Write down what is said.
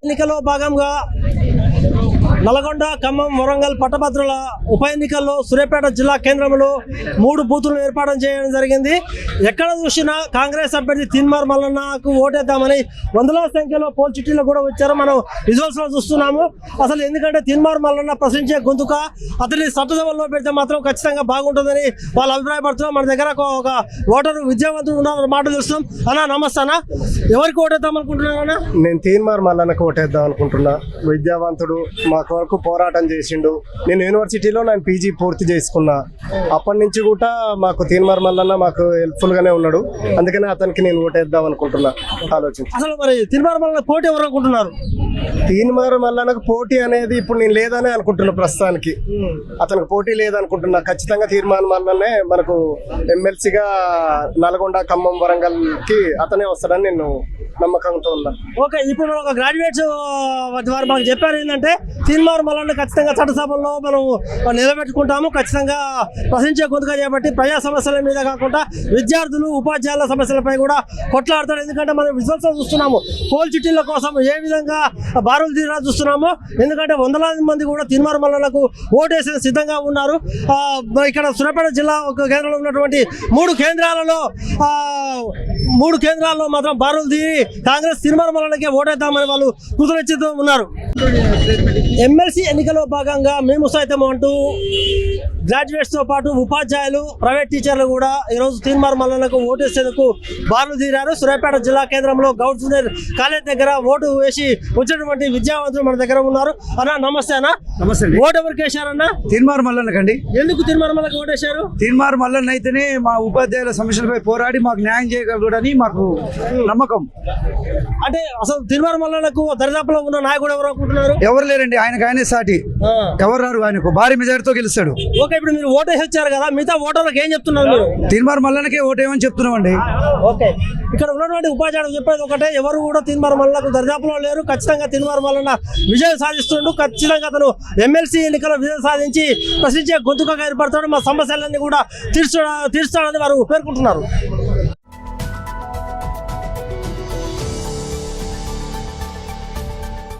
ఎన్నికల్లో భాగంగా నల్గొండ, ఖమ్మం, వరంగల్ పట్టభద్రుల ఉప ఎన్నికల్లో సూర్యాపేట జిల్లా కేంద్రంలో 3 బూతులను ఏర్పాటు చేయడం జరిగింది. ఎక్కడ చూసినా కాంగ్రెస్ అభ్యర్థి తీన్మార్ మల్లన్నకు ఓటేద్దామని వందల సంఖ్యలో పోల్ చిట్టీలు కూడా వచ్చారు. మనం విజువల్స్ లో చూస్తున్నాము. అసలు ఎందుకంటే తీన్మార్ మల్లన్న ప్రశ్నించే గొంతుక అతని చట్టసభలో పెడితే మాత్రం ఖచ్చితంగా బాగుంటుందని వాళ్ళు అభిప్రాయపడుతున్నారు. మన దగ్గర ఒక ఓటరు విద్యావంతుడు ఉన్న మాట చూస్తాం. అన్నా నమస్తే అన్న, ఎవరికి ఓటేద్దాం అనుకుంటున్నారన్నా? నేను తీన్మార్ మల్లన్నకు ఓటేద్దాం అనుకుంటున్నా. విద్యావంతుడు, మా కొరకు పోరాటం చేసిండు. నేను యూనివర్సిటీలో పీజీ పూర్తి చేసుకున్నా. అప్పటి నుంచి కూడా మాకు తీన్మార్ మల్లన్న మాకు హెల్ప్ఫుల్ గానే ఉన్నాడు. అందుకనే అతనికి నేను ఓటేద్దాం అనుకుంటున్నా. ఆలోచించి అసలు మరి తీన్మార్ మల్లన్న పోటీ ఎవరు అనుకుంటున్నారు? తీన్మార్ మల్లన్నకు పోటీ అనేది ఇప్పుడు నేను లేదనే అనుకుంటున్నా. ప్రస్తుతానికి అతనికి పోటీ లేదనుకుంటున్నా. ఖచ్చితంగా తీన్మార్ మల్లన్నే మనకు ఎమ్మెల్సీగా నల్గొండ, ఖమ్మం, వరంగల్ కి అతనే వస్తాడని నేను నమ్మకంతో ఉన్నా. ఓకే, ఇప్పుడు ఒక గ్రాడ్యుయేట్స్ వారు మాకు చెప్పారు ఏంటంటే తీన్మార్ మల్లన్న ఖచ్చితంగా చట్టసభల్లో మనం నిలబెట్టుకుంటాము, ఖచ్చితంగా ప్రశ్నించే గొంతుగా చేపట్టి ప్రజా సమస్యల మీద కాకుండా విద్యార్థులు, ఉపాధ్యాయుల సమస్యలపై కూడా కొట్లాడతారు. ఎందుకంటే మనం విజువల్స్ చూస్తున్నాము, పోల్ చిట్టీల కోసం ఏ విధంగా బారులు తీరా చూస్తున్నాము. ఎందుకంటే వందలాది మంది కూడా తీన్మార్ మల్లన్నకు ఓటేసే సిద్ధంగా ఉన్నారు. ఇక్కడ సూర్యాపేట జిల్లా కేంద్రంలో ఉన్నటువంటి 3 కేంద్రాల్లో మాత్రం బారులు తీరి కాంగ్రెస్ తీన్మార్ మల్లన్నకే ఓటేద్దామని వాళ్ళు కృతనిశ్చయితో ఉన్నారు. ఎమ్మెల్సీ ఎన్నికల్లో భాగంగా మేము సైతం అంటూ గ్రాడ్యుయేట్స్ తో పాటు ఉపాధ్యాయులు, ప్రైవేట్ టీచర్లు కూడా ఈరోజు తీన్మార్ మల్లన్నకు ఓటేసేందుకు బారులు తీరారు. సూర్యాపేట జిల్లా కేంద్రంలో గౌడ్ జూనియర్ కాలేజ్ దగ్గర ఓటు వేసి వచ్చినటువంటి విద్యావంతులు మన దగ్గర ఉన్నారు. అన్నా నమస్తే. అన్న నమస్తే. ఓటు ఎవరికి వేశారన్నా? తీన్మార్ మల్లన్నకండి. ఎందుకు తీన్మార్ మల్లన్నకు ఓటేశారు? తీన్మార్ మల్లన్న అయితేనే మా ఉపాధ్యాయుల సమస్యలపై పోరాడి మాకు న్యాయం చేయగలడని మాకు నమ్మకం. అంటే అసలు తీన్మార్ మల్లన్నకు దరిదాపులో ఉన్న నాయకుడు ఎవరు అనుకుంటున్నారు? ఎవరు లేరండి, ఆయనే సాటి. ఎవరు రారు, ఆయనకు భారీ మెజారిటీతో గెలుస్తాడు. ఓకే, ఇప్పుడు మీరు ఓటేసి వచ్చారు కదా, మిగతా ఓటర్లకు ఏం చెప్తున్నారు మీరు? తీన్మార్ మల్లన్నకే ఓటేయమని చెప్తున్నామండి. ఓకే, ఇక్కడ ఉన్నటువంటి ఉపాధ్యాయులు చెప్పేది ఒకటే, ఎవరు కూడా తీన్మార్ మల్లన్నకు దరిదాపులో లేరు. ఖచ్చితంగా తీన్మార్ మల్లన్న విజయం సాధిస్తుండు. ఖచ్చితంగా అతను ఎమ్మెల్సీ ఎన్నికల్లో విజయం సాధించి ప్రశ్నించే గొంతుకగా ఏర్పడతాడు. మా సమస్యలన్నీ కూడా తీర్చాడని వారు పేర్కొంటున్నారు.